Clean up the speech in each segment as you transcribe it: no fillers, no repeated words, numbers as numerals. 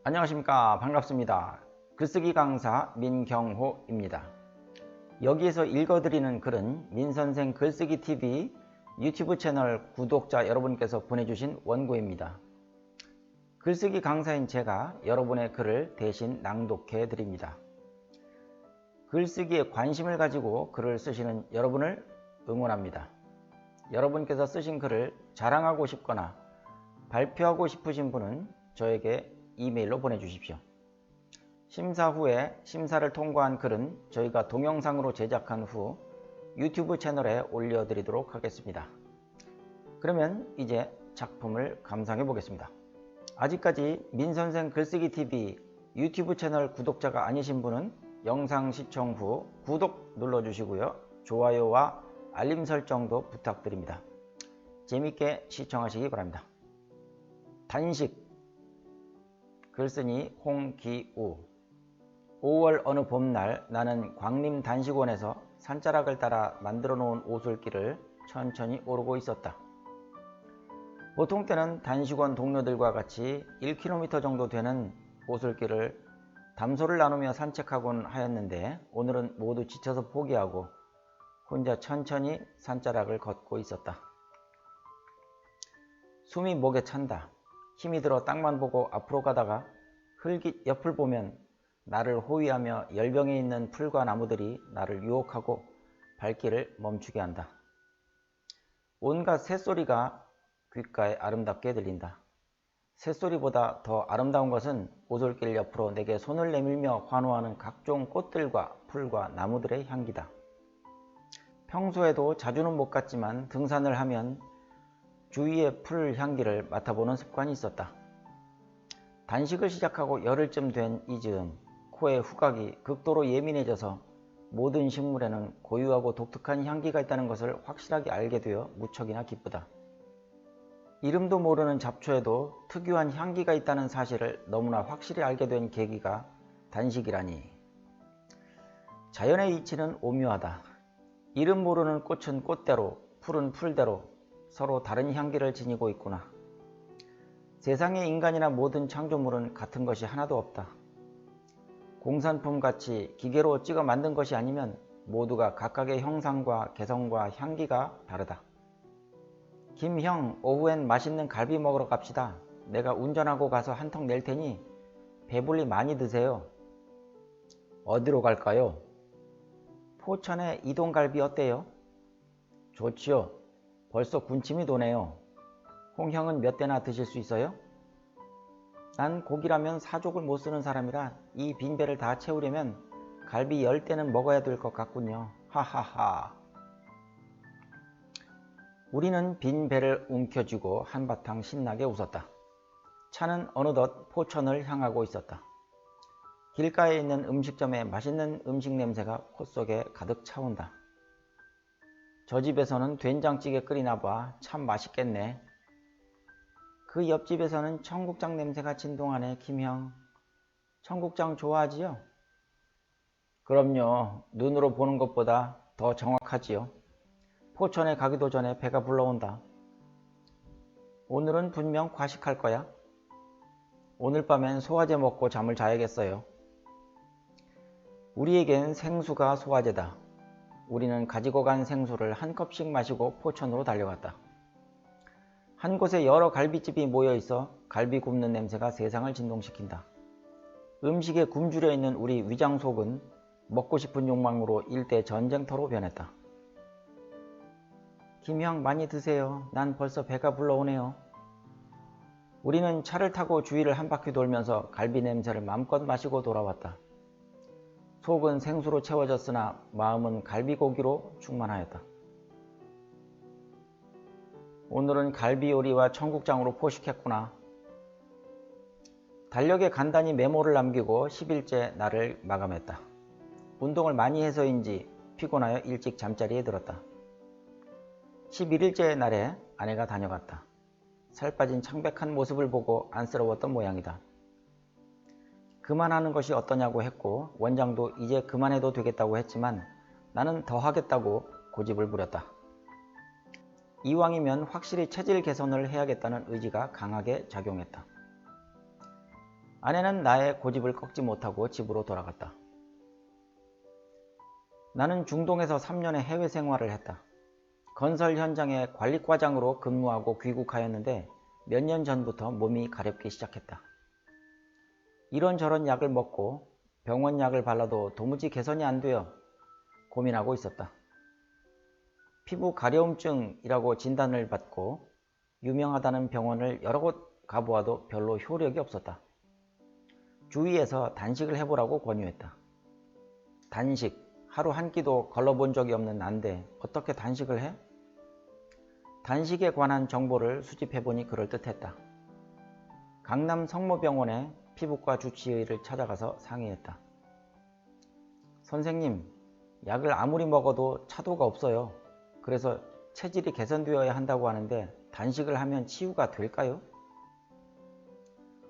안녕하십니까. 반갑습니다. 글쓰기 강사 민경호입니다. 여기에서 읽어드리는 글은 민선생 글쓰기TV 유튜브 채널 구독자 여러분께서 보내주신 원고입니다. 글쓰기 강사인 제가 여러분의 글을 대신 낭독해 드립니다. 글쓰기에 관심을 가지고 글을 쓰시는 여러분을 응원합니다. 여러분께서 쓰신 글을 자랑하고 싶거나 발표하고 싶으신 분은 저에게 이메일로 보내주십시오. 심사 후에 심사를 통과한 글은 저희가 동영상으로 제작한 후 유튜브 채널에 올려드리도록 하겠습니다. 그러면 이제 작품을 감상해 보겠습니다. 아직까지 민선생 글쓰기TV 유튜브 채널 구독자가 아니신 분은 영상 시청 후 구독 눌러주시고요. 좋아요와 알림 설정도 부탁드립니다. 재밌게 시청하시기 바랍니다. 단식. 글쓴이 홍기우. 5월 어느 봄날 나는 광림 단식원에서 산자락을 따라 만들어 놓은 오솔길을 천천히 오르고 있었다. 보통 때는 단식원 동료들과 같이 1km 정도 되는 오솔길을 담소를 나누며 산책하곤 하였는데 오늘은 모두 지쳐서 포기하고 혼자 천천히 산자락을 걷고 있었다. 숨이 목에 찬다. 힘이 들어 땅만 보고 앞으로 가다가 흙이 옆을 보면 나를 호위하며 열병에 있는 풀과 나무들이 나를 유혹하고 발길을 멈추게 한다. 온갖 새소리가 귓가에 아름답게 들린다. 새소리보다 더 아름다운 것은 오솔길 옆으로 내게 손을 내밀며 환호하는 각종 꽃들과 풀과 나무들의 향기다. 평소에도 자주는 못 갔지만 등산을 하면 주위의 풀 향기를 맡아보는 습관이 있었다. 단식을 시작하고 열흘쯤 된 이 즈음 코의 후각이 극도로 예민해져서 모든 식물에는 고유하고 독특한 향기가 있다는 것을 확실하게 알게 되어 무척이나 기쁘다. 이름도 모르는 잡초에도 특유한 향기가 있다는 사실을 너무나 확실히 알게 된 계기가 단식이라니. 자연의 이치는 오묘하다. 이름 모르는 꽃은 꽃대로, 풀은 풀대로 서로 다른 향기를 지니고 있구나. 세상의 인간이나 모든 창조물은 같은 것이 하나도 없다. 공산품같이 기계로 찍어 만든 것이 아니면 모두가 각각의 형상과 개성과 향기가 다르다. 김형, 오후엔 맛있는 갈비 먹으러 갑시다. 내가 운전하고 가서 한턱 낼 테니 배불리 많이 드세요. 어디로 갈까요? 포천의 이동갈비 어때요? 좋지요. 벌써 군침이 도네요. 홍형은 몇 대나 드실 수 있어요? 난 고기라면 사족을 못 쓰는 사람이라 이 빈배를 다 채우려면 갈비 10대는 먹어야 될 것 같군요. 하하하. 우리는 빈배를 움켜쥐고 한바탕 신나게 웃었다. 차는 어느덧 포천을 향하고 있었다. 길가에 있는 음식점에 맛있는 음식 냄새가 콧속에 가득 차온다. 저 집에서는 된장찌개 끓이나 봐. 참 맛있겠네. 그 옆집에서는 청국장 냄새가 진동하네. 김형. 청국장 좋아하지요? 그럼요. 눈으로 보는 것보다 더 정확하지요. 포천에 가기도 전에 배가 불러온다. 오늘은 분명 과식할 거야. 오늘 밤엔 소화제 먹고 잠을 자야겠어요. 우리에겐 생수가 소화제다. 우리는 가지고 간 생수를 한 컵씩 마시고 포천으로 달려갔다. 한 곳에 여러 갈비집이 모여 있어 갈비 굽는 냄새가 세상을 진동시킨다. 음식에 굶주려 있는 우리 위장속은 먹고 싶은 욕망으로 일대 전쟁터로 변했다. 김형 많이 드세요. 난 벌써 배가 불러오네요. 우리는 차를 타고 주위를 한 바퀴 돌면서 갈비 냄새를 마음껏 마시고 돌아왔다. 속은 생수로 채워졌으나 마음은 갈비고기로 충만하였다. 오늘은 갈비 요리와 청국장으로 포식했구나. 달력에 간단히 메모를 남기고 10일째 날을 마감했다. 운동을 많이 해서인지 피곤하여 일찍 잠자리에 들었다. 11일째 날에 아내가 다녀갔다. 살 빠진 창백한 모습을 보고 안쓰러웠던 모양이다. 그만하는 것이 어떠냐고 했고 원장도 이제 그만해도 되겠다고 했지만 나는 더 하겠다고 고집을 부렸다. 이왕이면 확실히 체질 개선을 해야겠다는 의지가 강하게 작용했다. 아내는 나의 고집을 꺾지 못하고 집으로 돌아갔다. 나는 중동에서 3년의 해외 생활을 했다. 건설 현장의 관리과장으로 근무하고 귀국하였는데 몇 년 전부터 몸이 가렵기 시작했다. 이런저런 약을 먹고 병원 약을 발라도 도무지 개선이 안 되어 고민하고 있었다. 피부 가려움증이라고 진단을 받고 유명하다는 병원을 여러 곳 가보아도 별로 효력이 없었다. 주위에서 단식을 해보라고 권유했다. 단식, 하루 한 끼도 걸러본 적이 없는 난데 어떻게 단식을 해? 단식에 관한 정보를 수집해보니 그럴듯했다. 강남 성모병원의 피부과 주치의를 찾아가서 상의했다. 선생님, 약을 아무리 먹어도 차도가 없어요. 그래서 체질이 개선되어야 한다고 하는데 단식을 하면 치유가 될까요?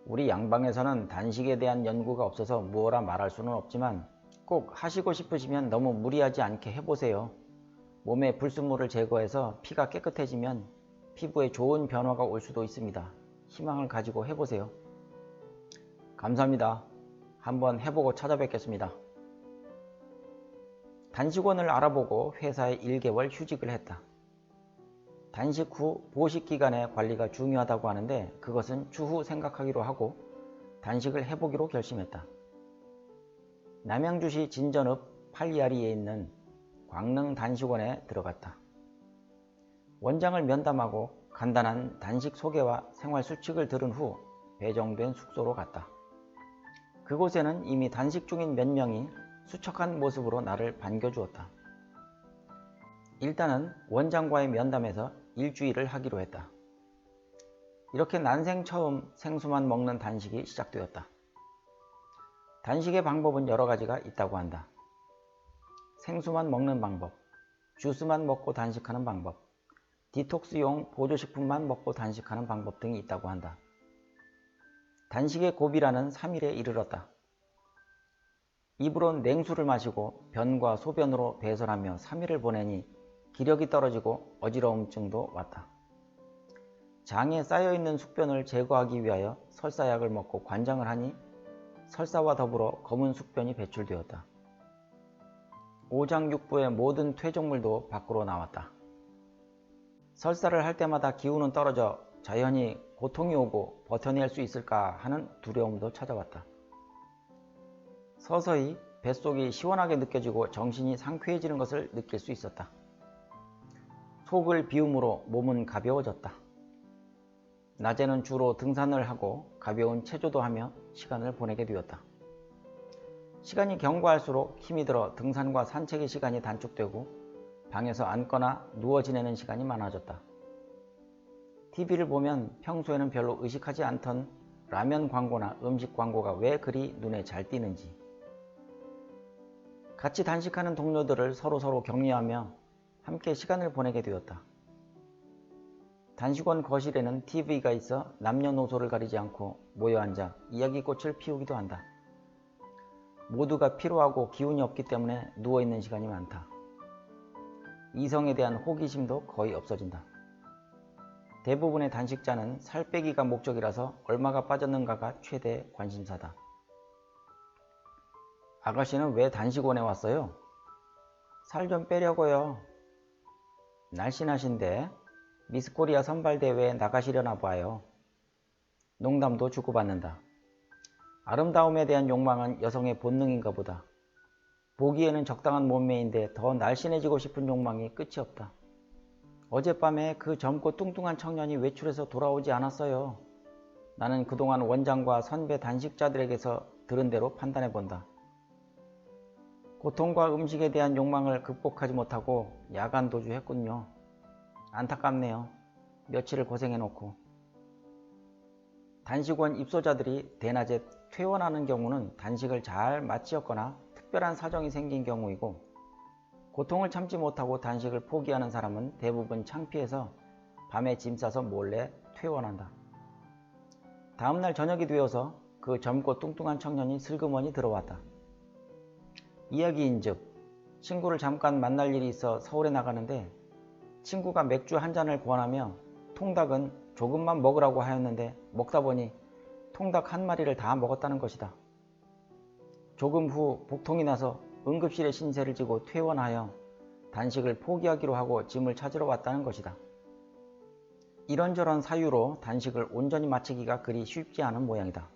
우리 양방에서는 단식에 대한 연구가 없어서 무엇라 말할 수는 없지만 꼭 하시고 싶으시면 너무 무리하지 않게 해보세요. 몸의 불순물을 제거해서 피가 깨끗해지면 피부에 좋은 변화가 올 수도 있습니다. 희망을 가지고 해보세요. 감사합니다. 한번 해보고 찾아뵙겠습니다. 단식원을 알아보고 회사에 1개월 휴직을 했다. 단식 후 보식기간의 관리가 중요하다고 하는데 그것은 추후 생각하기로 하고 단식을 해보기로 결심했다. 남양주시 진전읍 8리아리에 있는 광릉 단식원에 들어갔다. 원장을 면담하고 간단한 단식 소개와 생활 수칙을 들은 후 배정된 숙소로 갔다. 그곳에는 이미 단식 중인 몇 명이 수척한 모습으로 나를 반겨주었다. 일단은 원장과의 면담에서 일주일을 하기로 했다. 이렇게 난생 처음 생수만 먹는 단식이 시작되었다. 단식의 방법은 여러 가지가 있다고 한다. 생수만 먹는 방법, 주스만 먹고 단식하는 방법, 디톡스용 보조식품만 먹고 단식하는 방법 등이 있다고 한다. 단식의 고비라는 3일에 이르렀다. 입으로 냉수를 마시고 변과 소변으로 배설하며 3일을 보내니 기력이 떨어지고 어지러움증도 왔다. 장에 쌓여있는 숙변을 제거하기 위하여 설사약을 먹고 관장을 하니 설사와 더불어 검은 숙변이 배출되었다. 오장육부의 모든 퇴적물도 밖으로 나왔다. 설사를 할 때마다 기운은 떨어져 자연히 고통이 오고 버텨낼 수 있을까 하는 두려움도 찾아왔다. 서서히 뱃속이 시원하게 느껴지고 정신이 상쾌해지는 것을 느낄 수 있었다. 속을 비움으로 몸은 가벼워졌다. 낮에는 주로 등산을 하고 가벼운 체조도 하며 시간을 보내게 되었다. 시간이 경과할수록 힘이 들어 등산과 산책의 시간이 단축되고 방에서 앉거나 누워 지내는 시간이 많아졌다. TV를 보면 평소에는 별로 의식하지 않던 라면 광고나 음식 광고가 왜 그리 눈에 잘 띄는지, 같이 단식하는 동료들을 서로 격려하며 함께 시간을 보내게 되었다. 단식원 거실에는 TV가 있어 남녀노소를 가리지 않고 모여 앉아 이야기꽃을 피우기도 한다. 모두가 피로하고 기운이 없기 때문에 누워있는 시간이 많다. 이성에 대한 호기심도 거의 없어진다. 대부분의 단식자는 살 빼기가 목적이라서 얼마가 빠졌는가가 최대 관심사다. 아가씨는 왜 단식원에 왔어요? 살 좀 빼려고요. 날씬하신데 미스코리아 선발대회에 나가시려나 봐요. 농담도 주고받는다. 아름다움에 대한 욕망은 여성의 본능인가 보다. 보기에는 적당한 몸매인데 더 날씬해지고 싶은 욕망이 끝이 없다. 어젯밤에 그 젊고 뚱뚱한 청년이 외출해서 돌아오지 않았어요. 나는 그동안 원장과 선배 단식자들에게서 들은 대로 판단해본다. 고통과 음식에 대한 욕망을 극복하지 못하고 야간 도주했군요. 안타깝네요. 며칠을 고생해놓고. 단식원 입소자들이 대낮에 퇴원하는 경우는 단식을 잘 마치었거나 특별한 사정이 생긴 경우이고, 고통을 참지 못하고 단식을 포기하는 사람은 대부분 창피해서 밤에 짐 싸서 몰래 퇴원한다. 다음날 저녁이 되어서 그 젊고 뚱뚱한 청년이 슬그머니 들어왔다. 이야기인즉 친구를 잠깐 만날 일이 있어 서울에 나가는데 친구가 맥주 한 잔을 권하며 통닭은 조금만 먹으라고 하였는데 먹다 보니 통닭 한 마리를 다 먹었다는 것이다. 조금 후 복통이 나서 응급실에 신세를 지고 퇴원하여 단식을 포기하기로 하고 짐을 찾으러 왔다는 것이다. 이런저런 사유로 단식을 온전히 마치기가 그리 쉽지 않은 모양이다.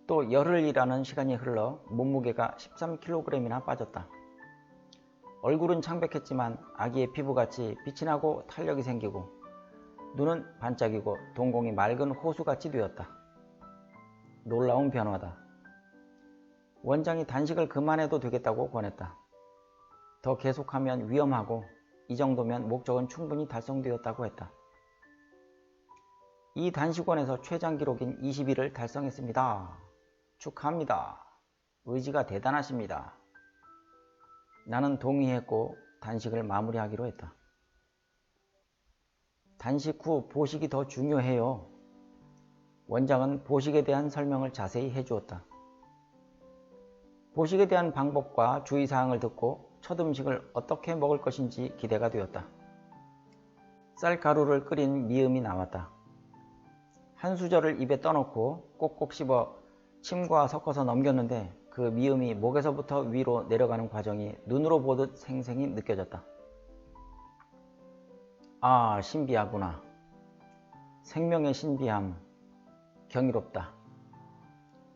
또 열흘 일하는 시간이 흘러 몸무게가 13kg이나 빠졌다. 얼굴은 창백했지만 아기의 피부같이 빛이 나고 탄력이 생기고 눈은 반짝이고 동공이 맑은 호수같이 되었다. 놀라운 변화다. 원장이 단식을 그만해도 되겠다고 권했다. 더 계속하면 위험하고 이 정도면 목적은 충분히 달성되었다고 했다. 이 단식원에서 최장 기록인 20일을 달성했습니다. 축하합니다. 의지가 대단하십니다. 나는 동의했고 단식을 마무리하기로 했다. 단식 후 보식이 더 중요해요. 원장은 보식에 대한 설명을 자세히 해주었다. 보식에 대한 방법과 주의사항을 듣고 첫 음식을 어떻게 먹을 것인지 기대가 되었다. 쌀가루를 끓인 미음이 나왔다. 한 수저를 입에 떠넣고 꼭꼭 씹어 침과 섞어서 넘겼는데 그 미음이 목에서부터 위로 내려가는 과정이 눈으로 보듯 생생히 느껴졌다. 아, 신비하구나. 생명의 신비함. 경이롭다.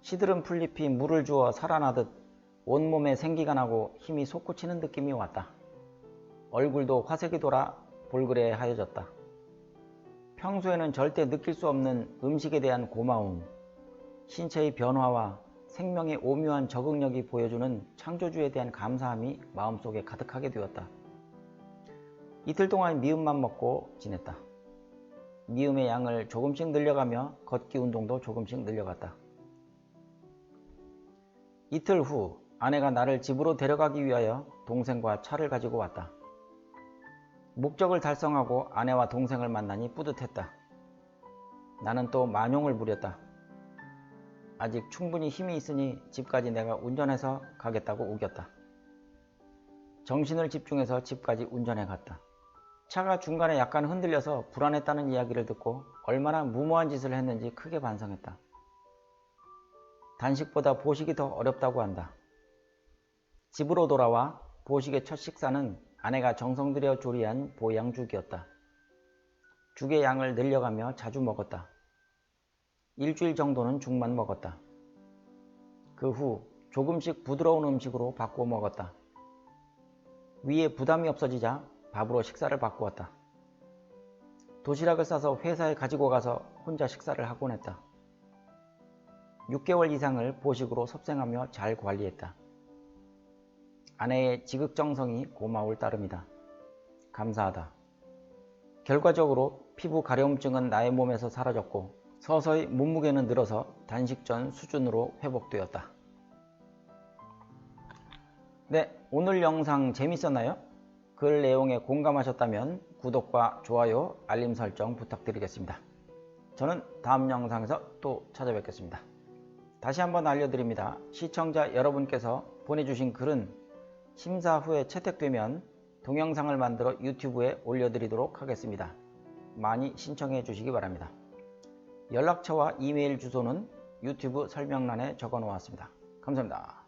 시들은 풀잎이 물을 주어 살아나듯 온몸에 생기가 나고 힘이 솟구치는 느낌이 왔다. 얼굴도 화색이 돌아 볼그레 하여졌다. 평소에는 절대 느낄 수 없는 음식에 대한 고마움, 신체의 변화와 생명의 오묘한 적응력이 보여주는 창조주에 대한 감사함이 마음속에 가득하게 되었다. 이틀 동안 미음만 먹고 지냈다. 미음의 양을 조금씩 늘려가며 걷기 운동도 조금씩 늘려갔다. 이틀 후 아내가 나를 집으로 데려가기 위하여 동생과 차를 가지고 왔다. 목적을 달성하고 아내와 동생을 만나니 뿌듯했다. 나는 또 만용을 부렸다. 아직 충분히 힘이 있으니 집까지 내가 운전해서 가겠다고 우겼다. 정신을 집중해서 집까지 운전해 갔다. 차가 중간에 약간 흔들려서 불안했다는 이야기를 듣고 얼마나 무모한 짓을 했는지 크게 반성했다. 단식보다 보식이 더 어렵다고 한다. 집으로 돌아와 보식의 첫 식사는 아내가 정성 들여 조리한 보양죽이었다. 죽의 양을 늘려가며 자주 먹었다. 일주일 정도는 죽만 먹었다. 그 후 조금씩 부드러운 음식으로 바꾸어 먹었다. 위에 부담이 없어지자 밥으로 식사를 바꾸었다. 도시락을 싸서 회사에 가지고 가서 혼자 식사를 하곤 했다. 6개월 이상을 보식으로 섭생하며 잘 관리했다. 아내의 지극정성이 고마울 따름이다. 감사하다. 결과적으로 피부 가려움증은 나의 몸에서 사라졌고 서서히 몸무게는 늘어서 단식 전 수준으로 회복되었다. 네, 오늘 영상 재밌었나요? 글 내용에 공감하셨다면 구독과 좋아요, 알림 설정 부탁드리겠습니다. 저는 다음 영상에서 또 찾아뵙겠습니다. 다시 한번 알려드립니다. 시청자 여러분께서 보내주신 글은 심사 후에 채택되면 동영상을 만들어 유튜브에 올려드리도록 하겠습니다. 많이 신청해 주시기 바랍니다. 연락처와 이메일 주소는 유튜브 설명란에 적어 놓았습니다. 감사합니다.